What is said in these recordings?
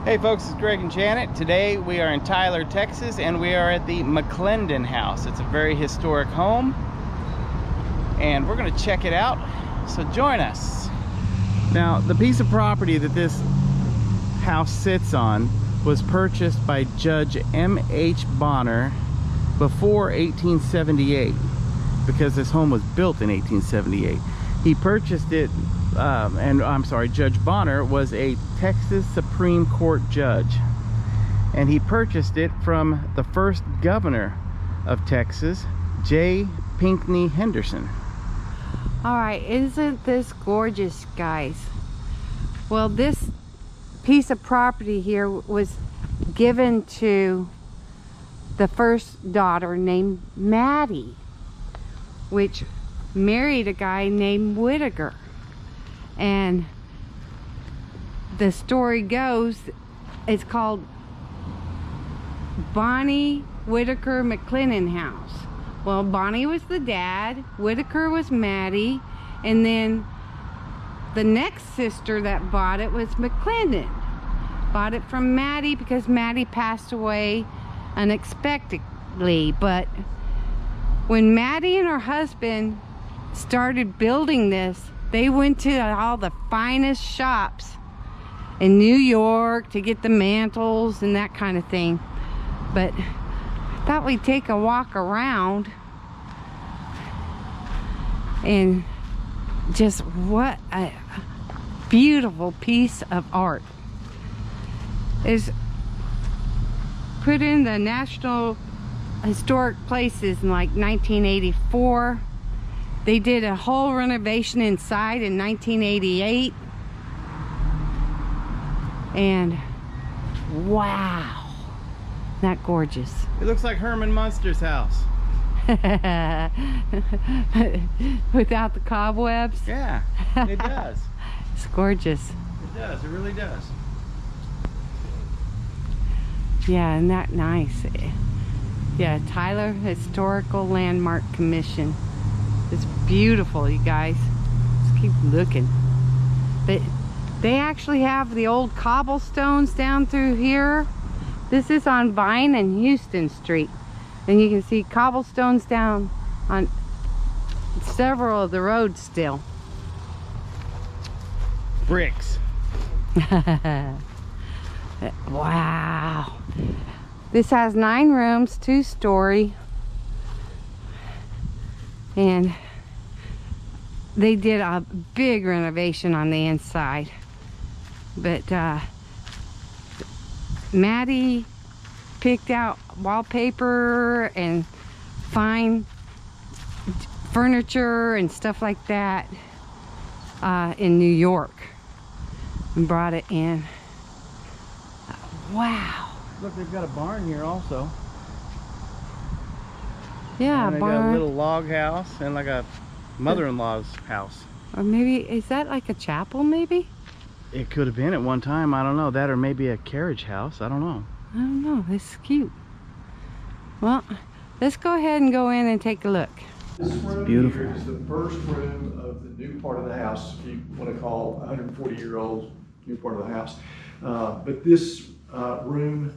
Hey folks, it's Greg and Janet. Today we are in Tyler, Texas, and we are at the McClendon House. It's a very historic home, and we're going to check it out, so join us. Now, the piece of property that this house sits on was purchased by Judge M.H. Bonner before 1878, because this home was built in 1878. He purchased it, Judge Bonner was a Texas Supreme Court judge, and he purchased it from the first governor of Texas, J. Pinckney Henderson. All right, isn't this gorgeous, guys? Well, this piece of property here was given to the first daughter named Maddie, which married a guy named Whitaker. And the story goes, it's called Bonnie Whitaker McClendon House. Well, Bonnie was the dad, Whitaker was Maddie, and then the next sister that bought it was McClendon. Bought it from Maddie because Maddie passed away unexpectedly. But when Maddie and her husband started building this, they went to all the finest shops in New York to get the mantles and that kind of thing. But I thought we'd take a walk around and just what a beautiful piece of art. It's put in the National Historic Places in like 1984. They did a whole renovation inside in 1988. And wow, that gorgeous. It looks like Herman Munster's house. Without the cobwebs? Yeah, it does. It's gorgeous. It does, it really does. Yeah, isn't that nice? Yeah, Tyler Historical Landmark Commission. It's beautiful, you guys. Just keep looking. But they actually have the old cobblestones down through here. This is on Vine and Houston Street. And you can see cobblestones down on several of the roads still. Bricks. Wow. This has 9 rooms, 2-story. And they did a big renovation on the inside. But Maddie picked out wallpaper and fine furniture and stuff like that in New York and brought it in. Wow. Look, they've got a barn here also. Yeah, and they got a little log house and like a mother-in-law's house. Or maybe, is that like a chapel maybe? It could have been at one time, I don't know. That or maybe a carriage house, I don't know. I don't know, it's cute. Well, let's go ahead and go in and take a look. This room beautiful. Here is the first room of the new part of the house, if you want to call 140-year-old new part of the house. But this room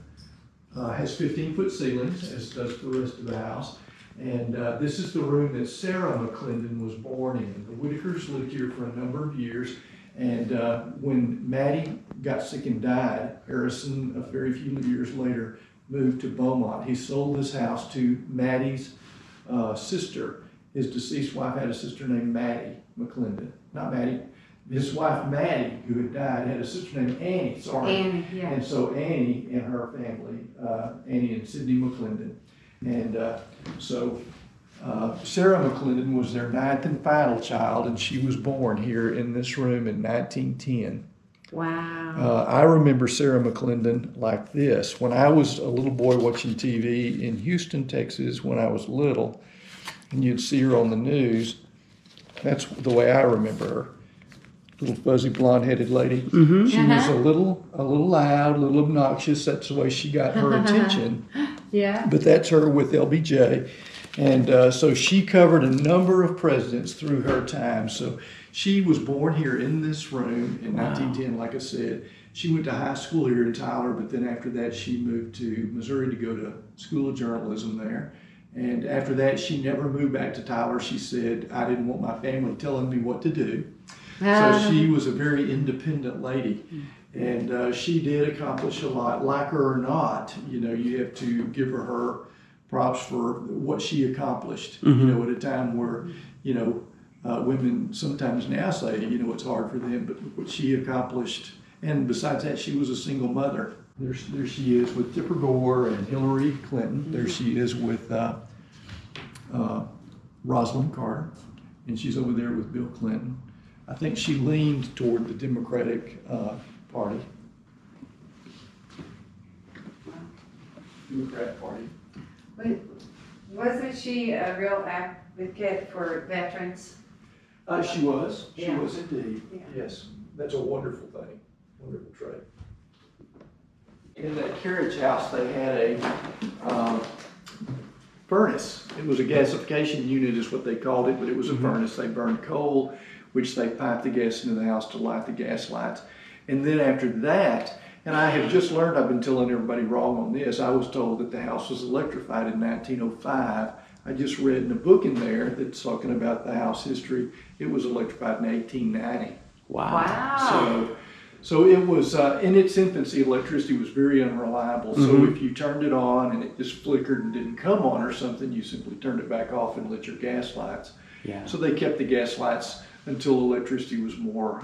has 15-foot ceilings, as does the rest of the house. And this is the room that Sarah McClendon was born in. The Whitakers lived here for a number of years. And when Maddie got sick and died, Harrison, a very few years later, moved to Beaumont. He sold this house to Maddie's sister. His deceased wife had a sister named Maddie McClendon. Not Maddie. His wife, Maddie, who had died, had a sister named Annie. Sorry. Annie, yeah. And so Annie and her family, Annie and Sidney McClendon. And Sarah McClendon was their 9th and final child, and she was born here in this room in 1910. Wow. I remember Sarah McClendon like this. When I was a little boy watching TV in Houston, Texas, when I was little, and you'd see her on the news, that's the way I remember her. Little fuzzy blonde-headed lady. Mm-hmm. She was a little loud, a little obnoxious. That's the way she got her attention. Yeah. But that's her with LBJ. And so she covered a number of presidents through her time. So she was born here in this room in 1910, like I said. She went to high school here in Tyler, but then after that she moved to Missouri to go to School of Journalism there. And after that, she never moved back to Tyler. She said, I didn't want my family telling me what to do. So she was a very independent lady. And she did accomplish a lot. Like her or not, you know, you have to give her props for what she accomplished, you know, at a time where, you know, women sometimes now say, you know, it's hard for them, but what she accomplished. And besides that, she was a single mother. There she is with Tipper Gore and Hillary Clinton. There she is with Rosalind Carter. And she's over there with Bill Clinton. I think she leaned toward the Democratic Party. Democrat Party. Wasn't she a real advocate for veterans? She was. She Yeah. was indeed. Yeah. Yes. That's a wonderful thing. Wonderful trait. In that carriage house, they had a furnace. It was a gasification unit is what they called it, but it was a furnace. They burned coal, which they piped the gas into the house to light the gas lights. And then after that, and I have just learned, I've been telling everybody wrong on this, I was told that the house was electrified in 1905. I just read in a book in there that's talking about the house history. It was electrified in 1890. Wow. So it was, in its infancy, electricity was very unreliable. So if you turned it on and it just flickered and didn't come on or something, you simply turned it back off and lit your gas lights. Yeah. So they kept the gas lights until electricity was more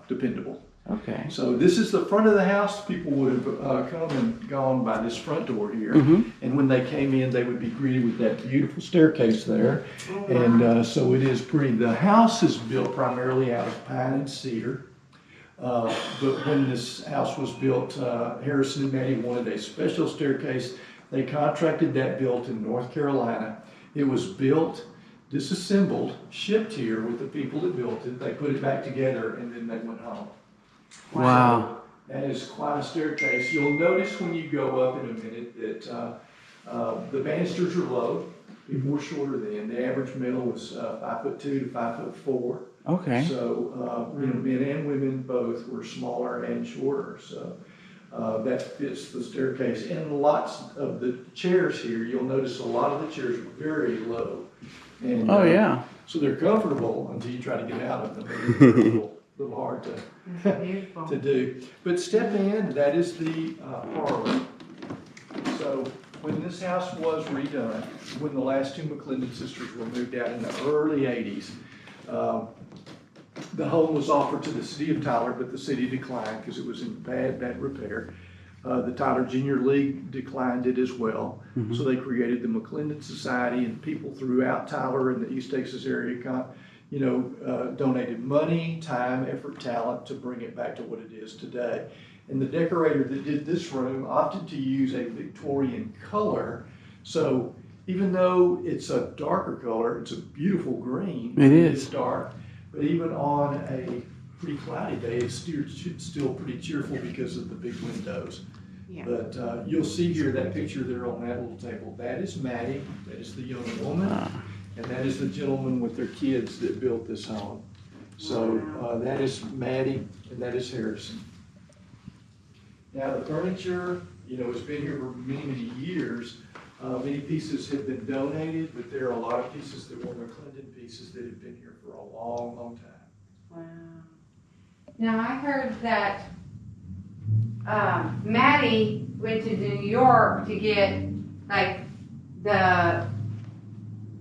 dependable. Okay. So this is the front of the house. People would have come and gone by this front door here. And when they came in, they would be greeted with that beautiful staircase there. And so it is pretty. The house is built primarily out of pine and cedar. But when this house was built, Harrison and Maddie wanted a special staircase. They contracted that built in North Carolina. It was built, disassembled, shipped here with the people that built it. They put it back together and then they went home. Wow. So that is quite a staircase. You'll notice when you go up in a minute that the banisters are low. People were shorter then. The average male was 5'2" to 5'4". Okay. So, you know, men and women both were smaller and shorter. So that fits the staircase. And lots of the chairs here, you'll notice a lot of the chairs are very low. And, yeah. So they're comfortable until you try to get out of them. They're a little hard to do. But step in, that is the parlor. So when this house was redone, when the last two McClendon sisters were moved out in the early 80s, the home was offered to the city of Tyler, but the city declined because it was in bad repair. The Tyler Junior League declined it as well. So they created the McClendon Society, and people throughout Tyler and the East Texas area donated money, time, effort, talent to bring it back to what it is today. And the decorator that did this room opted to use a Victorian color. So even though it's a darker color, it's a beautiful green. It is. It's dark. But even on a pretty cloudy day, it's still pretty cheerful because of the big windows. Yeah. But you'll see here that picture there on that little table. That is Maddie. That is the young woman. And that is the gentleman with their kids that built this home. So that is Maddie and that is Harrison. Now the furniture, you know, has been here for many years. Many pieces have been donated, but there are a lot of pieces that were McClendon pieces that have been here for a long time. Wow. Now I heard that Maddie went to New York to get like the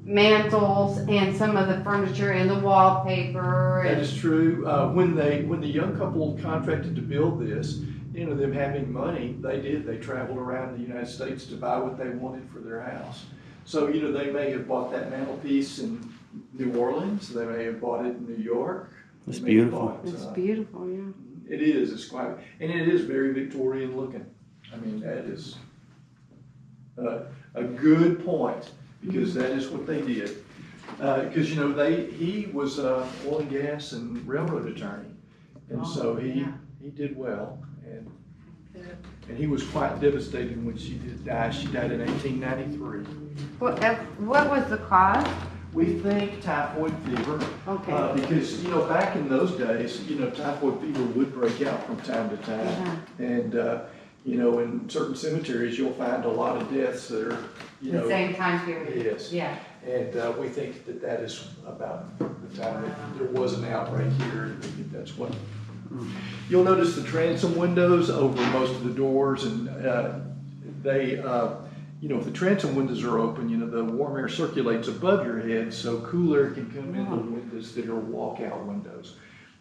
mantles and some of the furniture and the wallpaper. That is true. When the young couple contracted to build this, you know, them having money, they traveled around the United States to buy what they wanted for their house. So, you know, they may have bought that mantelpiece in New Orleans, they may have bought it in New York. It's beautiful. It's beautiful, yeah. It is, it's quite, and it is very Victorian looking. I mean, that is a good point, because that is what they did. Because, you know, he was an oil and gas and railroad attorney, and so he did well. And he was quite devastated when she did die. She died in 1893. What was the cause? We think typhoid fever. Okay. Because, you know, back in those days, you know, typhoid fever would break out from time to time. And, you know, in certain cemeteries, you'll find a lot of deaths that are, you know. The same time period. Yes. Yeah. And we think that that is about the time that there was an outbreak here. We think that's what. You'll notice the transom windows over most of the doors, and they, you know, if the transom windows are open, you know, the warm air circulates above your head, so cool air can come in the windows that are walkout windows.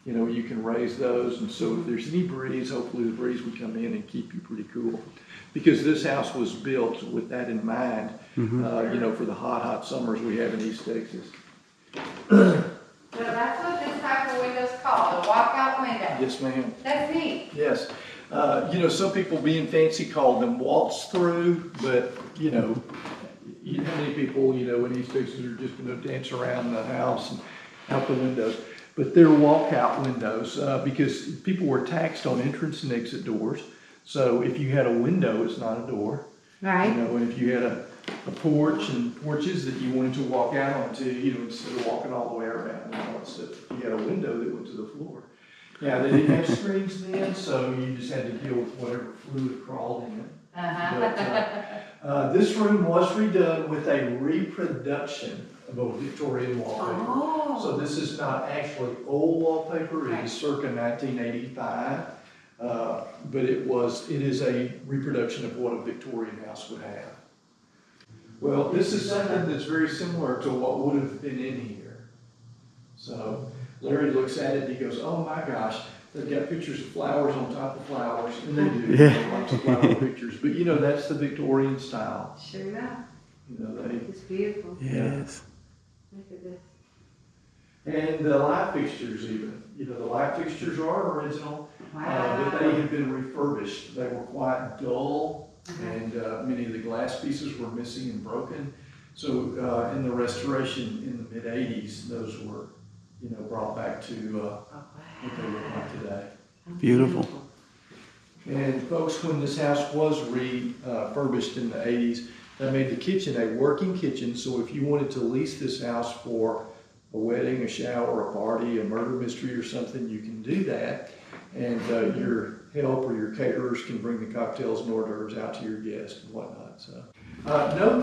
You know, you can raise those, and so if there's any breeze, hopefully the breeze would come in and keep you pretty cool. Because this house was built with that in mind, you know, for the hot summers we have in East Texas. So that's what this type of window's called, a walkout window. Yes, ma'am. That's neat. Yes. You know, some people being fancy call them waltz through, but, you know, how many people, you know, in East Texas are just going to dance around the house and out the windows. But they're walkout windows because people were taxed on entrance and exit doors. So if you had a window, it's not a door. Right. You know, and if you had a porch and porches that you wanted to walk out onto, you know, instead of walking all the way around, you know, instead, you had a window that went to the floor. Yeah, they didn't have screens then, so you just had to deal with whatever fluid crawled in it. But, this room was redone with a reproduction of a Victorian wallpaper. Oh. So this is not actually old wallpaper, it is circa 1985. But it is a reproduction of what a Victorian house would have. Well, this is something that's very similar to what would have been in here. So Larry looks at it and he goes, oh my gosh, they've got pictures of flowers on top of flowers. And they do, Yeah. lots of flower pictures. But you know, that's the Victorian style. Sure enough. You know, It's beautiful. Yes. Look at this. And the light fixtures even. You know, the light fixtures are original, Wow. but they have been refurbished. They were quite dull, and many of the glass pieces were missing and broken. So in the restoration in the mid-'80s, those were, you know, brought back to what they look like today. Beautiful. And folks, when this house was refurbished in the 80s, they made the kitchen a working kitchen. So if you wanted to lease this house for a wedding, a shower, a party, a murder mystery or something, you can do that. And your help or your caterers can bring the cocktails and hors d'oeuvres out to your guests and whatnot. So note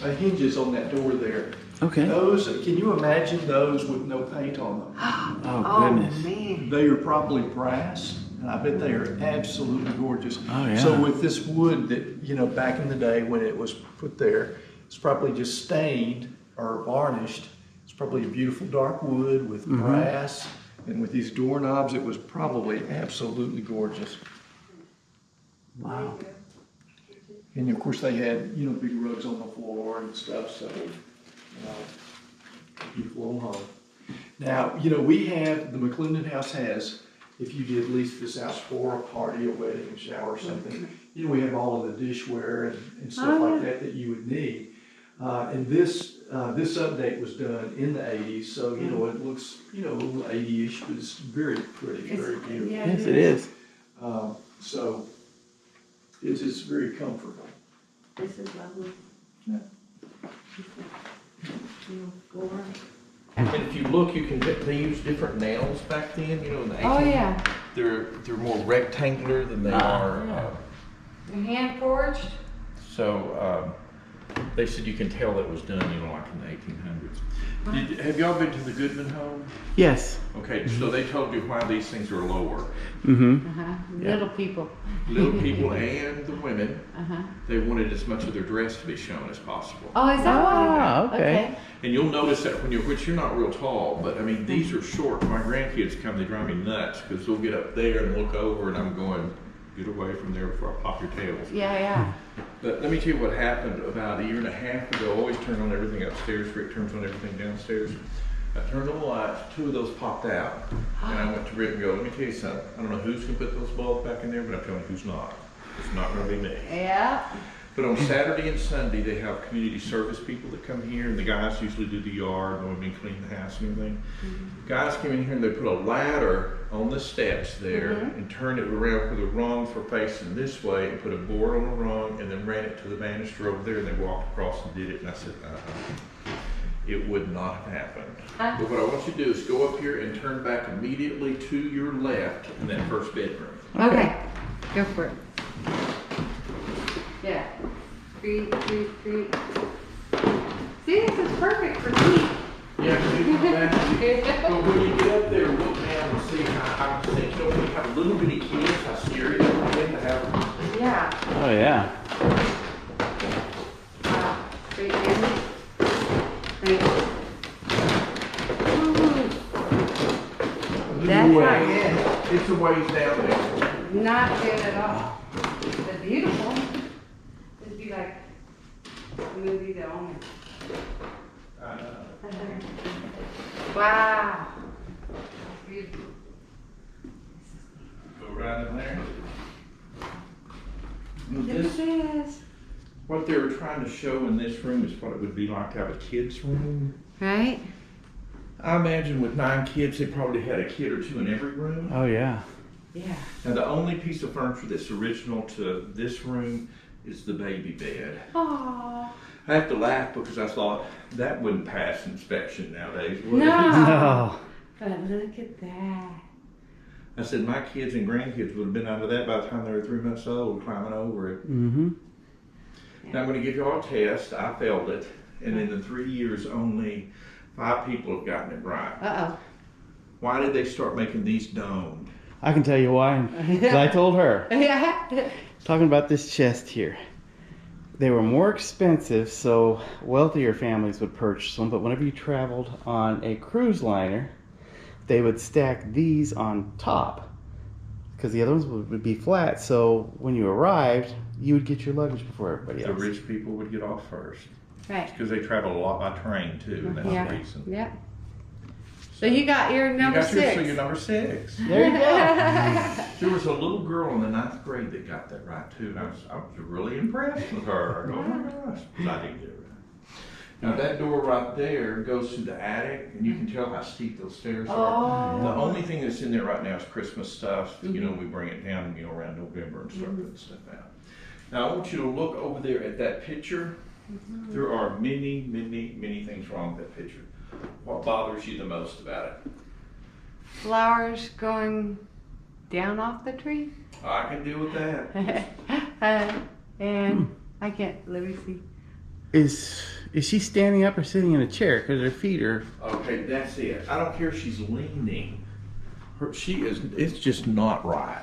the hinges on that door there. Okay. Those, can you imagine those with no paint on them? Oh, goodness. Man. They are probably brass, and I bet they are absolutely gorgeous. Oh, yeah. So with this wood that, you know, back in the day when it was put there, it's probably just stained or varnished. It's probably a beautiful dark wood with brass, and with these doorknobs, it was probably absolutely gorgeous. Wow. And of course they had, you know, big rugs on the floor and stuff, so, beautiful little home. Now, you know, we have, the McClendon House has, if you did lease this house for a party, a wedding, a shower or something, you know, we have all of the dishware and stuff like that you would need. And this update was done in the 80s, so, you know, it looks, you know, a little 80-ish, but it's very pretty, very beautiful. Yeah, Yes, it is. So it's just very comfortable. This is lovely. Yeah. And if you look, you can, they use different nails back then, you know, in the 1800s. Oh, yeah. They're more rectangular than they are. They're hand forged? So they said you can tell it was done, you know, like in the 1800s. Have y'all been to the Goodman home? Yes. Okay, so they told you why these things are lower. Mm-hmm. Yeah. Little people. Little people and the women, Uh-huh. they wanted as much of their dress to be shown as possible. Oh, is that Ah, why? okay. And you'll notice that when which you're not real tall, but I mean, these are short. My grandkids come, they drive me nuts because they'll get up there and look over and I'm going, get away from there before I pop your tails. Yeah, yeah. But let me tell you what happened about a year and a half ago. I always turn on everything upstairs, Rick turns on everything downstairs. I turned on the lights, two of those popped out. And I went to Rick and go, let me tell you something. I don't know who's gonna put those bulbs back in there, but I'm telling you who's not. It's not gonna be me. Yeah. But on Saturday and Sunday, they have community service people that come here, and the guys usually do the yard, and we clean the house and everything. Guys come in here and they put a ladder on the steps there and turn it around where the rungs were facing this way and put a board on the rung and then ran it to the banister over there and they walked across and did it. And I said, it would not have happened. But what I want you to do is go up here and turn back immediately to your left in that first bedroom. Okay. Go for it. Yeah. Creep. See, this is perfect for me. Yeah, but when you get up there, look down and see how I think, you know, when you have little bitty kids, how scary it is to have. Yeah. Oh yeah. Wow. Great family. Right. Ooh. That's not good. It's a ways down there. Not good at all. But beautiful. It'd be like the movie The Omen. Wow. Beautiful. Go right in there. And Look at this, this. what they were trying to show in this room is what it would be like to have a kid's room. Right? I imagine with 9 kids, they probably had a kid or 2 in every room. Oh yeah. Yeah. Now the only piece of furniture that's original to this room is the baby bed. Aww. I have to laugh because I thought that wouldn't pass inspection nowadays, would it? No. No. But look at that. I said my kids and grandkids would have been out of that by the time they were 3 months old, climbing over it. Mm-hmm. Now I'm going to give you all a test. I failed it, and in the 3 years, only 5 people have gotten it right. Uh-oh. Why did they start making these domed? I can tell you why. 'Cause I told her. Yeah. Talking about this chest here. They were more expensive, so wealthier families would purchase them. But whenever you traveled on a cruise liner, they would stack these on top because the other ones would be flat. So when you arrived, you would get your luggage before everybody The else. rich people would get off first. Right. Because they travel a lot by train too, and that's Yeah. the reason. Yeah. So you got your number you got 6. so you're number 6. There you go. There was a little girl in the 9th grade that got that right too, and I was really impressed with her. I go, oh my gosh, but I didn't get it right. Now that door right there goes to the attic, and you can tell how steep those stairs are. Oh. The only thing that's in there right now is Christmas stuff. You know, we bring it down, around November and start putting stuff out. Now I want you to look over there at that picture. There are many, many, many things wrong with that picture. What bothers you the most about it? Flowers going down off the tree. I can deal with that. And I can't, let me see. Is she standing up or sitting in a chair? Because her feet are. Okay, that's it. I don't care if she's leaning. It's just not right.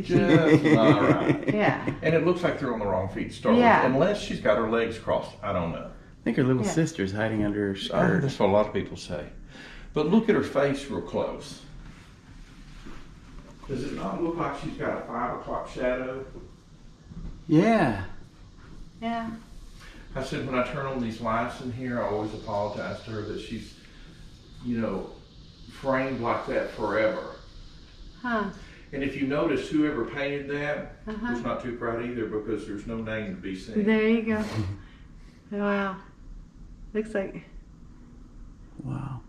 Just not right. Yeah. And it looks like they're on the wrong feet to start with, unless she's got her legs crossed. I don't know. I think her little sister's hiding under her skirt. That's what a lot of people say. But look at her face real close. Does it not look like she's got a 5 o'clock shadow? Yeah. Yeah. I said when I turn on these lights in here, I always apologize to her that she's, framed like that forever. Huh. And if you notice, whoever painted that was not too proud either because there's no name to be seen. There you go. Wow. Looks like. Wow.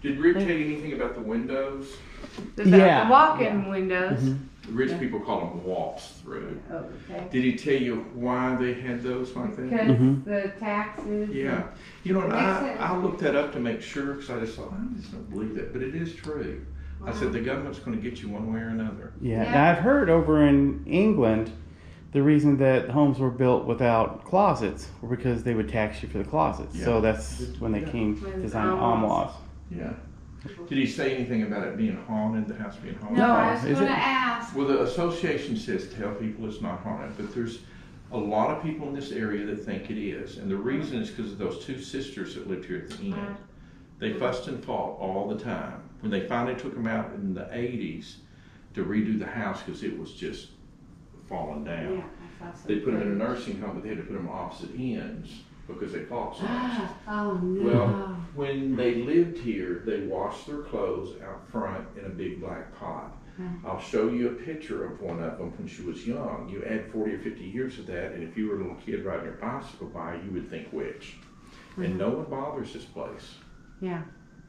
Did Rick tell you anything about the windows? The walk-in windows. The rich people call them walks through. Oh, okay. Did he tell you why they had those like that? Because the taxes. Yeah. And Makes sense. I looked that up to make sure because I just thought, I just don't believe that. But it is true. I said, the government's going to get you one way or another. Yeah. Yeah. Now I've heard over in England, the reason that homes were built without closets were because they would tax you for the closets. Yeah. So that's when they came design laws. Yeah. Did he say anything about it being haunted, the house being haunted? No, I was Is going to it? ask. Well, the association says tell people it's not haunted, but there's a lot of people in this area that think it is. And the reason is because of those 2 sisters that lived here at the end. They fussed and fought all the time. When they finally took them out in the 80s to redo the house because it was just falling down. Yeah, I saw They put them in a nursing home, but they had to put them on opposite ends because they fought so much. Oh, no. Well, when they lived here, they washed their clothes out front in a big black pot. I'll show you a picture of one of them when she was young. You add 40 or 50 years of that, and if you were a little kid riding your bicycle by, you would think witch. And no one bothers this place. Yeah.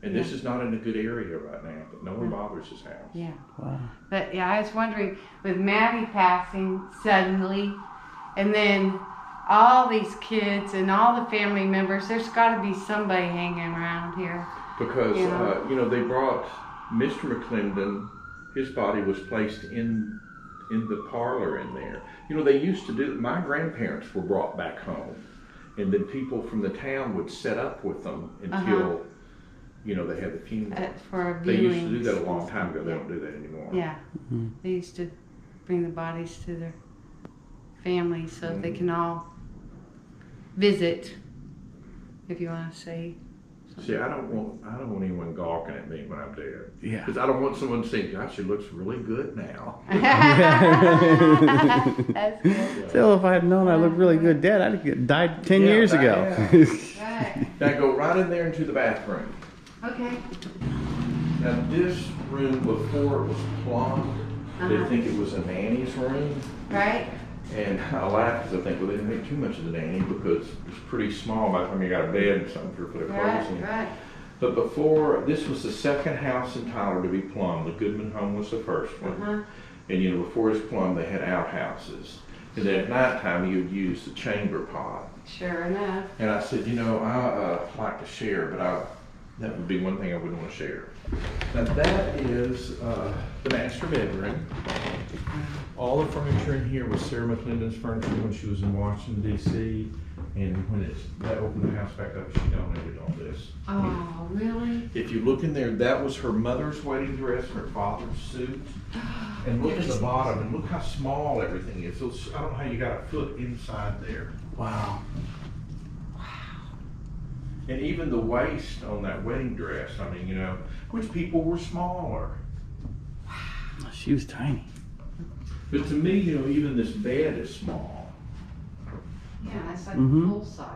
And this is not in a good area right now, but no one bothers this house. Yeah. Wow. But yeah, I was wondering with Maddie passing suddenly, and then all these kids and all the family members. There's got to be somebody hanging around here. Because, Yeah. they brought Mr. McClendon, his body was placed in the parlor in there. They used to do, my grandparents were brought back home, and then people from the town would set up with them until, they had the funeral. For They used to do viewings. that a long time ago. They don't do that anymore. Yeah. They used to bring the bodies to their families so they can all visit, if you want to say. See, I don't want anyone gawking at me when I'm dead. Yeah. Because I don't want someone to say, gosh, she looks really good now. That's good. Still, if I had known I looked really good dead, I'd have died 10 Yeah, years ago. Right. Now go right in there into the bathroom. Okay. Now this room before it was plumbed, they think it was a nanny's room. Right? And I laugh because I think, well, they didn't make too much of the nanny because it's pretty small by the time you got a bed and something for their clothes in. Right. But before, this was the second house in Tyler to be plumbed. The Goodman home was the first one. And before it was plumbed, they had outhouses. And then at nighttime, you'd use the chamber pot. Sure enough. And I said, I like to share, but that would be one thing I wouldn't want to share. Now that is the master bedroom. All the furniture in here was Sarah McClendon's furniture when she was in Washington, D.C. And when I opened the house back up, she donated all this. Oh, really? If you look in there, that was her mother's wedding dress and her father's suit. And look at the bottom, and look how small everything is. So I don't know how you got a foot inside there. Wow. And even the waist on that wedding dress, which people were smaller. She was tiny. But to me, even this bed is small. Yeah, it's like full size.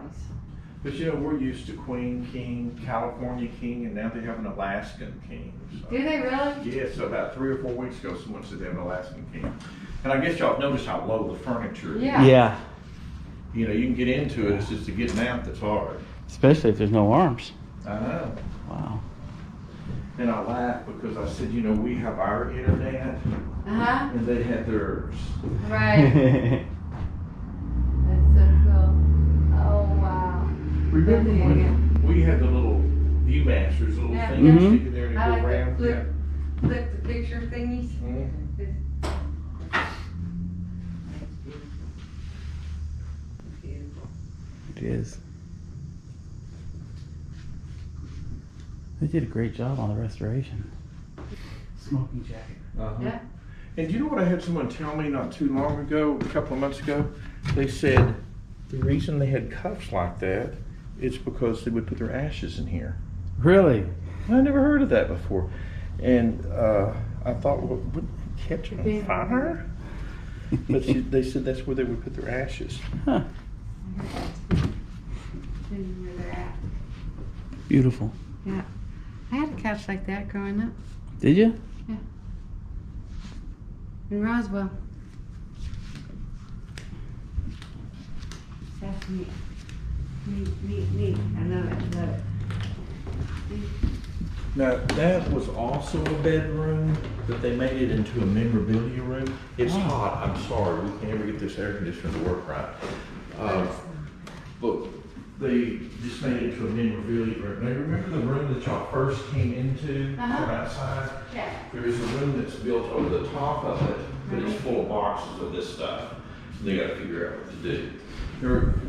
But we're used to Queen, King, California King, and now they have an Alaskan King. So. Do they really? Yeah, so about 3 or 4 weeks ago, someone said they have an Alaskan King. And I guess y'all have noticed how low the furniture is. Yeah. You can get into it, it's just the getting out that's hard. Especially if there's no arms. I know. Wow. And I laugh because I said, we have our internet, and they had theirs. Right. That's so cool. Oh, wow. Remember when we had the little Viewmasters, the little thing sticking there and I go like around? the flip the picture thingies. Beautiful. It is. They did a great job on the restoration. Smoking jacket. Yeah. And you know what I had someone tell me not too long ago, a couple of months ago? They said the reason they had cuffs like that is because they would put their ashes in here. Really? I never heard of that before. And I thought, well, wouldn't they catch it on fire? But they said that's where they would put their ashes. Huh. Where they're at. Beautiful. Yeah. I had a couch like that growing up Did you? in Roswell. That's neat. Neat. I love it. Now, that was also a bedroom, but they made it into a memorabilia room. It's hot, I'm sorry, we can't ever get this air conditioner to work right. But they just made it into a memorabilia room. Now, remember the room that y'all first came into from outside? Yeah. There is a room that's built over the top of it, but it's full of boxes of this stuff. They gotta figure out what to do.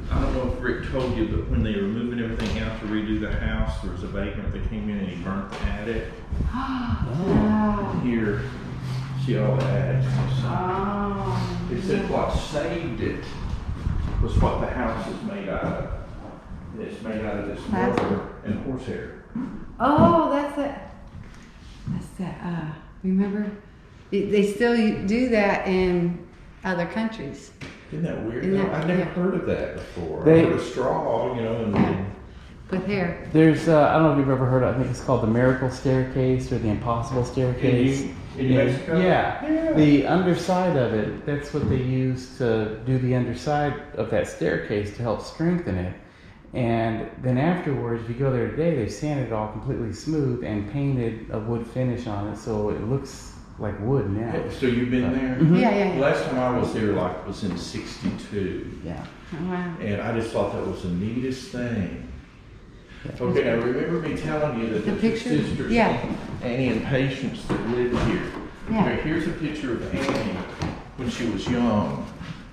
I don't know if Rick told you, but when they were moving everything out to redo the house, there was a vagrant that came in and he burnt the attic. Here, see all the attics. It said what saved it was what the house is made out of. It's made out of this rubber and horsehair. Oh, that's that. Remember, they still do that in other countries. Isn't that weird? Isn't that- I've never yeah. heard of that before. They- I heard of straw, and With hair. There's, I don't know if you've ever heard of, I think it's called the Miracle Staircase or the Impossible Staircase. in Mexico? Yeah. The underside of it, that's what they use to do the underside of that staircase to help strengthen it. And then afterwards, if you go there today, they sanded it all completely smooth and painted a wood finish on it, so it looks like wood now. So you've been there? Yeah. Last time I was there, like, was in '62. Yeah. Oh, wow. And I just thought that was the neatest thing. Okay, now remember me telling you that The the two picture? sisters, Yeah. Annie and Patience, that lived here. Yeah. Okay, here's a picture of Annie when she was young.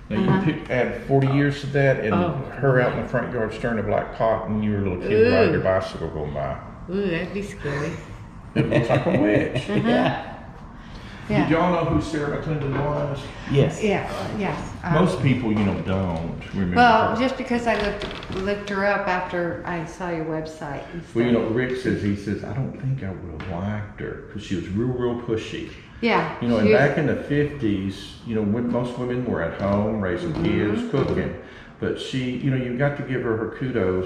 Now Uh-huh. you add 40 years to that, and Oh. her out in the front yard stirring a black pot, and you were a little kid Ooh. riding your bicycle going by. Ooh, that'd be scary. It looks like a witch. Yeah. Did y'all know who Sarah McClendon was? Yes. Yeah. Most people, don't remember Well, her. just because I looked her up after I saw your website. And stuff. Well, Rick says, I don't think I would have liked her because she was real pushy. Yeah. And she was- back in the 50s, when most women were at home raising kids, cooking. But she, you got to give her kudos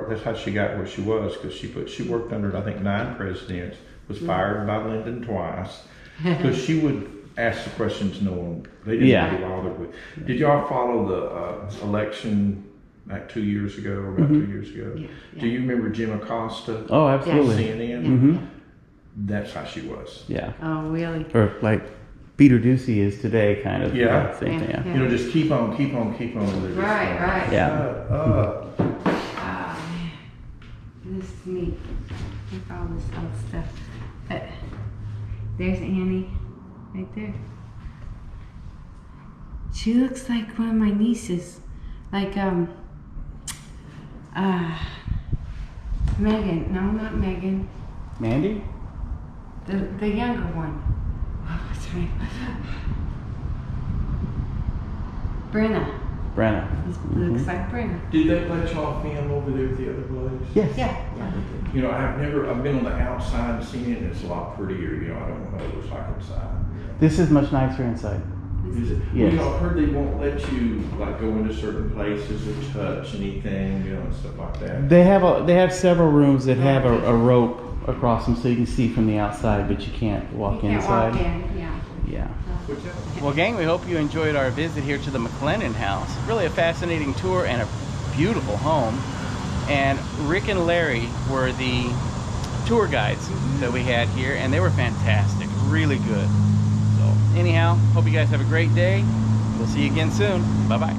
that's how she got where she was, because she worked under, I think, 9 presidents, was fired by Lyndon twice, because she would ask the questions no one, they didn't really bother with. Did y'all follow the election like 2 years ago, or about 2 years ago? Yeah. Do you remember Jim Acosta? Oh, absolutely. CNN? Mm-hmm. That's how she was. Yeah. Oh, really? Or like Peter Ducey is today, kind of. Yeah. Same thing. Yeah. Just keep on with it. Right. Yeah. Oh, man. This is neat. Look at all this old stuff. But there's Annie right there. She looks like one of my nieces. Like, Megan. No, not Megan. Mandy? The younger one. What's her name? Brenna. Looks like Brenna. Did they let y'all film over there at the other place? Yes. Yeah. I've been on the outside and seen it, and it's a lot prettier. I don't know what it looks like inside. This is much nicer inside. Is it? Yes. I've heard they won't let you like go into certain places or touch anything, and stuff like that. They have several rooms that have a rope across them so you can see from the outside, but you can't walk You can't inside. walk in, yeah. Yeah. What's that? Well, gang, we hope you enjoyed our visit here to the McClendon House. Really a fascinating tour and a beautiful home. And Rick and Larry were the tour guides that we had here, and they were fantastic, really good. So anyhow, hope you guys have a great day. We'll see you again soon. Bye-bye.